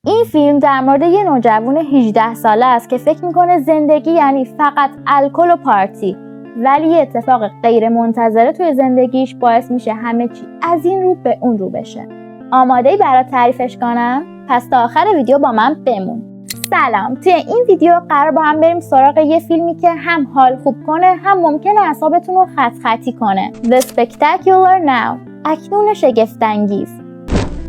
این فیلم در مورد یه نوجوان 18 ساله است که فکر میکنه زندگی یعنی فقط الکل و پارتی، ولی یه اتفاق غیر منتظره توی زندگیش باعث میشه همه چی از این رو به اون رو بشه. آماده‌ای برای تعریفش کنم؟ پس تا آخر ویدیو با من بمون. سلام، توی این ویدیو قرار با هم بریم سراغ یه فیلمی که هم حال خوب کنه هم ممکنه اعصابتون رو خط خطی کنه. The Spectacular Now، اکنون شگفت‌انگیز.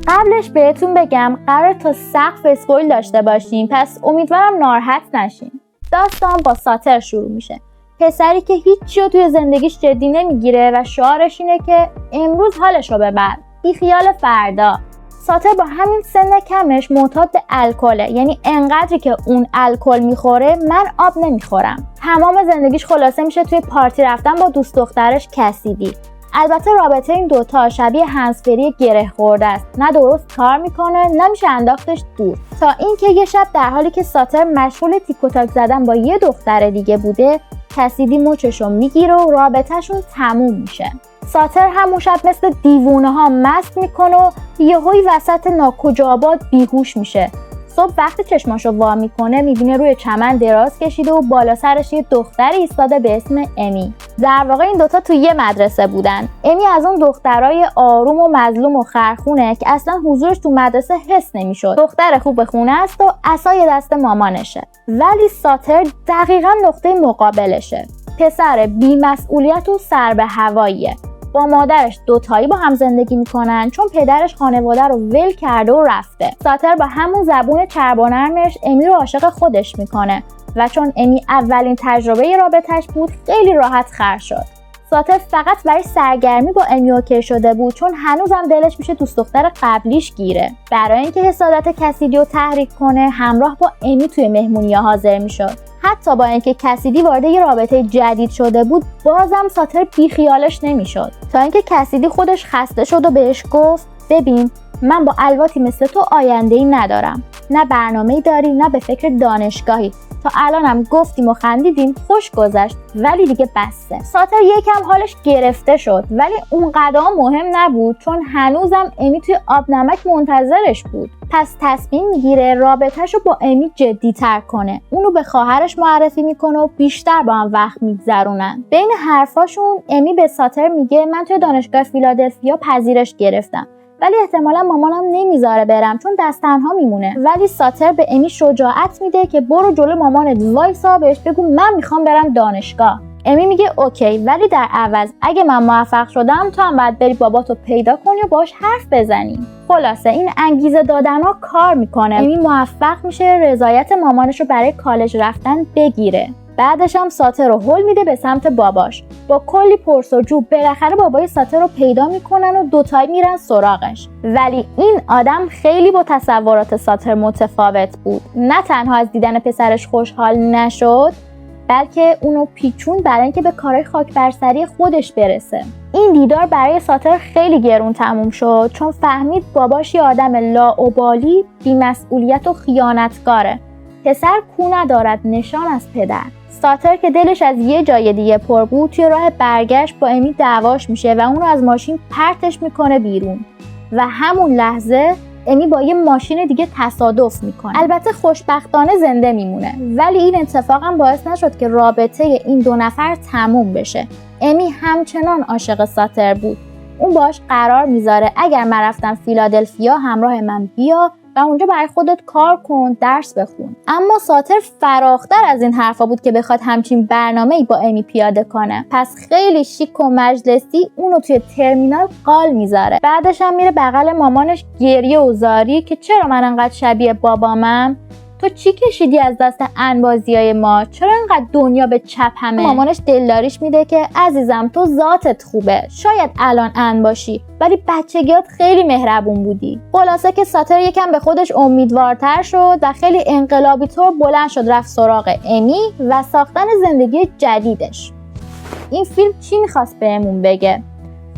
قبلش بهتون بگم قرار تا سقف اسپویل داشته باشیم، پس امیدوارم ناراحت نشین. داستان با ساتر شروع میشه، پسری که هیچی رو توی زندگیش جدی نمیگیره و شعارش اینه که امروز حالشو ببر، بی خیال فردا. ساتر با همین سن کمش معتاد به الکله، یعنی انقدری که اون الکل میخوره من آب نمیخورم. تمام زندگیش خلاصه میشه توی پارتی رفتن با دوست دخترش کسیدی. البته رابطه این دوتا شبیه هنسفری گره خورده است، نه درست کار میکنه نه میشه انداختش دور. تا اینکه یه شب در حالی که ساتر مشغول تیک و تاک زدن با یه دختر دیگه بوده، کسیدی مچشو میگیره و رابطهشون تموم میشه. ساتر همون شب مثل دیوونه ها مست میکنه و یهویی وسط ناکجاآباد بیهوش میشه. صبح وقتی چشماشو وا میکنه میبینه روی چمن دراز کشیده و بالا سرش یه دختری ایستاده به اسم امی. در واقع این دوتا تو یه مدرسه بودن. امی از اون دخترای آروم و مظلوم و خرخونه که اصلا حضورش تو مدرسه حس نمیشد. دختر خوب خونه است و عصای دست مامانشه. ولی ساتر دقیقاً نقطه مقابلشه. پسر بی‌مسئولیت و سر به هواییه. با مادرش دوتایی با هم زندگی میکنن چون پدرش خانواده رو ول کرده و رفته. ساتر با همون زبون چرب و نرمش امی رو عاشق خودش میکنه و چون امی اولین تجربه رابطش بود خیلی راحت خر شد. ساتر فقط برای سرگرمی با امی اوکی شده بود چون هنوزم دلش میشه دوست دختر قبلیش گیره. برای اینکه حسادت کسیدی رو تحریک کنه همراه با امی توی مهمونی‌ها حاضر میشد. حتی با اینکه کسیدی وارد یه رابطه جدید شده بود بازم ساتر بیخیالش نمیشد، تا اینکه کسیدی خودش خسته شد و بهش گفت ببین من با الواتی مثل تو آینده‌ای ندارم، نه برنامه‌ای داری نه به فکر دانشگاهی، تا الانم گفتیم و خندیدیم خوش گذشت ولی دیگه بسه. ساتر یکم حالش گرفته شد ولی اونقدر مهم نبود چون هنوزم امی توی آب نمک منتظرش بود. پس تصمیم میگیره رابطه‌شو با امی جدی‌تر کنه. اونو به خواهرش معرفی میکنه و بیشتر با هم وقت میگذرونن. بین حرفاشون امی به ساتر میگه من توی دانشگاه فیلادلفیا پذیرش گرفتم ولی احتمالا مامانم نمیذاره برم چون دست تنها میمونه. ولی ساتر به امی شجاعت میده که برو جلو مامانت وایسا بهش بگو من میخوام برم دانشگاه. امی میگه اوکی ولی در عوض اگه من موفق شدم تو هم باید بری باباتو پیدا کنی و باهاش حرف بزنی. خلاصه این انگیزه دادنها کار میکنه. امی موفق میشه رضایت مامانشو برای کالج رفتن بگیره. بعدش هم ساتر رو هل میده به سمت باباش. با کلی پرس‌وجو بالاخره بابای ساتر رو پیدا میکنن و دوتایی میرن سراغش. ولی این آدم خیلی با تصورات ساتر متفاوت بود. نه تنها از دیدن پسرش خوشحال نشد بلکه اونو پیچون برای اینکه به کارهای خاک برسری خودش برسه. این دیدار برای ساتر خیلی گرون تموم شد چون فهمید باباش یه آدم لاابالی، بی‌مسئولیت و خیانتکاره. پسر کو ندارد نشان از پدر. ساتر که دلش از یه جای دیگه پر بود توی راه برگشت با امی دعواش میشه و اونو از ماشین پرتش میکنه بیرون و همون لحظه امی با یه ماشین دیگه تصادف میکنه. البته خوشبختانه زنده میمونه ولی این اتفاق هم باعث نشد که رابطه این دو نفر تموم بشه. امی همچنان عاشق ساتر بود. اون باش قرار میذاره اگر من رفتم فیلادلفیا همراه من بیا و اونجا برای خودت کار کن، درس بخون. اما ساتر فراختر از این حرفا بود که بخواد همچین برنامه‌ای با امی پیاده کنه. پس خیلی شیک و مجلسی اونو توی ترمینال قال میذاره. بعدش هم میره بغل مامانش گریه و زاری که چرا من انقدر شبیه بابامم؟ تو چی کشیدی از دست انبازیای ما؟ چرا انقدر دنیا به چپ همه؟ مامانش دلداریش میده که عزیزم تو ذاتت خوبه، شاید الان ان باشی ولی بچگیات خیلی مهربون بودی. خلاصه که ساتر یکم به خودش امیدوارتر شد و خیلی انقلابی طور بلند شد رفت سراغ امی و ساختن زندگی جدیدش. این فیلم چی میخواست بهمون بگه؟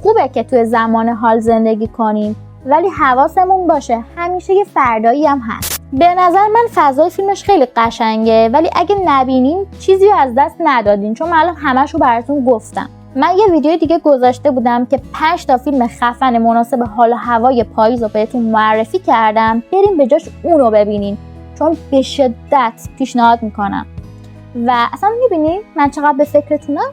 خوبه که توی زمان حال زندگی کنیم ولی حواسمون باشه همیشه یه فردایی هم هست. به نظر من فضای فیلمش خیلی قشنگه ولی اگه نبینین چیزی رو از دست ندادین چون من الان همه‌شو براتون گفتم. من یه ویدیو دیگه گذاشته بودم که 5 تا فیلم خفن مناسب حال و هوای پاییز رو بهتون معرفی کردم. بریم به جاش اونو ببینین چون به شدت پیشنهاد میکنم. و اصلا میبینین من چقدر به فکرتونم.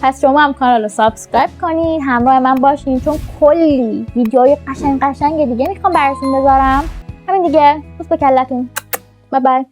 پس شما هم کانال رو سابسکرایب کنین، همراه من باشین چون کلی ویدیوهای قشنگ دیگه میخوام براتون بذارم. همین دیگه، بوس به کلتون. بای بای.